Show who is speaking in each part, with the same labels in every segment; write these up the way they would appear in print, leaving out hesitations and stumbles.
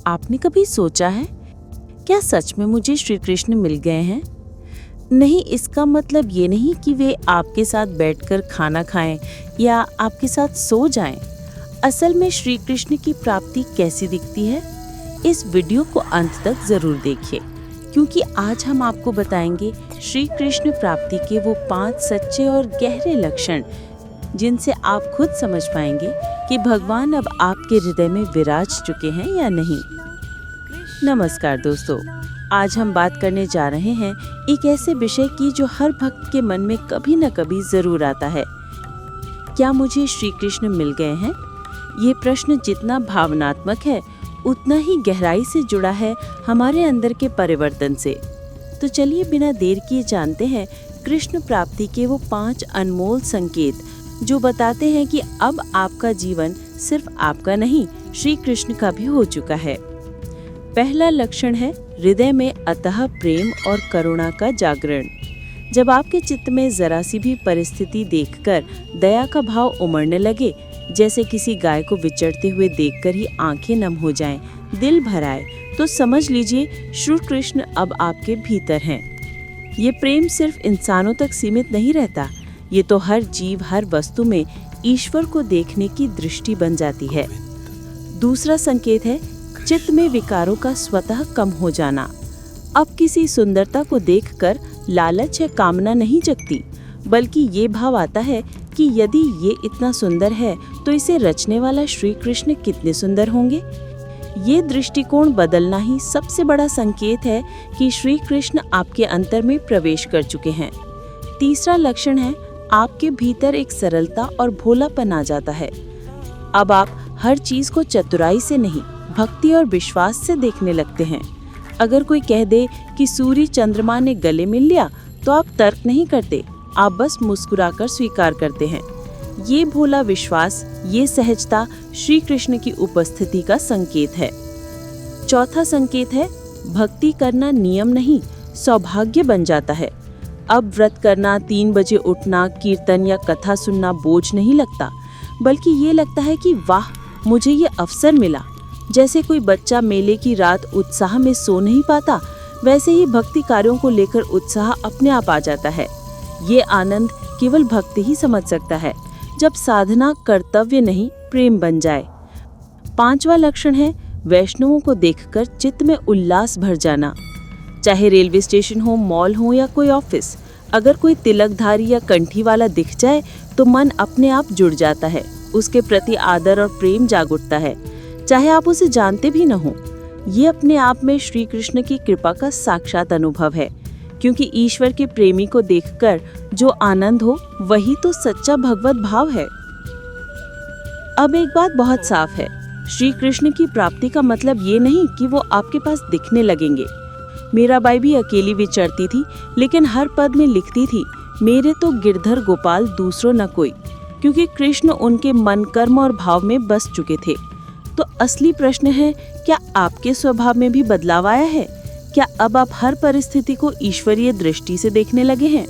Speaker 1: आपने कभी सोचा है, क्या सच में मुझे श्री कृष्ण मिल गए हैं? नहीं, इसका मतलब ये नहीं कि वे आपके साथ बैठकर खाना खाएं या आपके साथ सो जाएं। असल में श्री कृष्ण की प्राप्ति कैसी दिखती है, इस वीडियो को अंत तक जरूर देखिए, क्योंकि आज हम आपको बताएंगे श्री कृष्ण प्राप्ति के वो 5 सच्चे और गहरे लक्षण, जिनसे आप खुद समझ पाएंगे कि भगवान अब आपके हृदय में विराज चुके हैं या नहीं। नमस्कार दोस्तों, आज हम बात करने जा रहे हैं एक ऐसे विषय की जो हर भक्त के मन में कभी न कभी जरूर आता है। क्या मुझे श्री कृष्ण मिल गए हैं? ये प्रश्न जितना भावनात्मक है, उतना ही गहराई से जुड़ा है हमारे अंदर के परिवर्तन से। तो चलिए बिना देर किए जानते हैं कृष्ण प्राप्ति के वो 5 अनमोल संकेत, जो बताते हैं कि अब आपका जीवन सिर्फ आपका नहीं, श्री कृष्ण का भी हो चुका है। पहला लक्षण है हृदय में अतः प्रेम और करुणा का जागरण। जब आपके चित्त में जरा सी भी परिस्थिति देखकर दया का भाव उमड़ने लगे, जैसे किसी गाय को विचरते हुए देखकर ही आंखें नम हो जाएं, दिल भर आए, तो समझ लीजिए श्री कृष्ण अब आपके भीतर हैं। ये प्रेम सिर्फ इंसानों तक सीमित नहीं रहता, ये तो हर जीव, हर वस्तु में ईश्वर को देखने की दृष्टि बन जाती है। दूसरा संकेत है चित्त में विकारों का स्वतः कम हो जाना। अब किसी सुंदरता को देखकर लालच या कामना नहीं जगती, बल्कि ये भाव आता है कि यदि ये इतना सुंदर है तो इसे रचने वाला श्री कृष्ण कितने सुंदर होंगे। ये दृष्टिकोण बदलना ही सबसे बड़ा संकेत है कि श्री कृष्ण आपके अंतर में प्रवेश कर चुके हैं। तीसरा लक्षण है आपके भीतर एक सरलता और भोलापन आ जाता है। अब आप हर चीज को चतुराई से नहीं, भक्ति और विश्वास से देखने लगते हैं। अगर कोई कह दे कि सूर्य चंद्रमा ने गले मिल लिया, तो आप तर्क नहीं करते, आप बस मुस्कुराकर स्वीकार करते हैं। ये भोला विश्वास, ये सहजता श्री कृष्ण की उपस्थिति का संकेत है। चौथा संकेत है भक्ति करना नियम नहीं, सौभाग्य बन जाता है। अब व्रत करना, 3 बजे उठना, कीर्तन या कथा सुनना बोझ नहीं लगता, बल्कि ये लगता है कि वाह, मुझे ये अवसर मिला। जैसे कोई बच्चा मेले की रात उत्साह में सो नहीं पाता, वैसे ही भक्ति कार्यों को लेकर उत्साह अपने आप आ जाता है। ये आनंद केवल भक्त ही समझ सकता है, जब साधना कर्तव्य नहीं, प्रेम बन जाए। 5वां लक्षण है वैष्णवों को देखकर चित्त में उल्लास भर जाना। चाहे रेलवे स्टेशन हो, मॉल हो या कोई ऑफिस, अगर कोई तिलकधारी या कंठी वाला दिख जाए तो मन अपने आप जुड़ जाता है, उसके प्रति आदर और प्रेम जाग उठता है, चाहे आप उसे जानते भी न हो। ये अपने आप में श्री कृष्ण की कृपा का साक्षात अनुभव है, क्योंकि ईश्वर के प्रेमी को देखकर जो आनंद हो, वही तो सच्चा भगवत भाव है। अब एक बात बहुत साफ है, श्री कृष्ण की प्राप्ति का मतलब ये नहीं कि वो आपके पास दिखने लगेंगे। मीराबाई भी अकेली विचरती थी, लेकिन हर पद में लिखती थी, मेरे तो गिरधर गोपाल दूसरो न कोई, क्योंकि कृष्ण उनके मन, कर्म और भाव में बस चुके थे। तो असली प्रश्न है, क्या आपके स्वभाव में भी बदलाव आया है? क्या अब आप हर परिस्थिति को ईश्वरीय दृष्टि से देखने लगे हैं?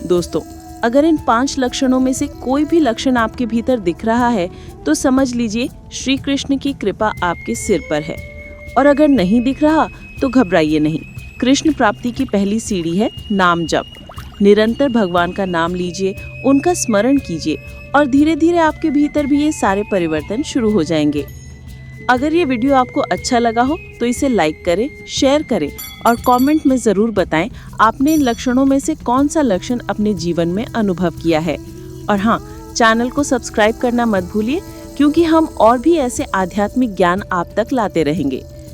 Speaker 1: दोस्तों, अगर इन 5 लक्षणों में से कोई भी लक्षण आपके भीतर दिख रहा है, तो समझ लीजिए श्री कृष्ण की कृपा आपके सिर पर है। और अगर नहीं दिख रहा तो घबराइए नहीं। कृष्ण प्राप्ति की पहली सीढ़ी है नाम जप। निरंतर भगवान का नाम लीजिए, उनका स्मरण कीजिए, और धीरे धीरे आपके भीतर भी ये सारे परिवर्तन शुरू हो जाएंगे। अगर ये वीडियो आपको अच्छा लगा हो तो इसे लाइक करें, शेयर करें और कमेंट में ज़रूर बताएं आपने इन लक्षणों में से कौन सा लक्षण अपने जीवन में अनुभव किया है। और हाँ, चैनल को सब्सक्राइब करना मत भूलिए, क्योंकि हम और भी ऐसे आध्यात्मिक ज्ञान आप तक लाते रहेंगे।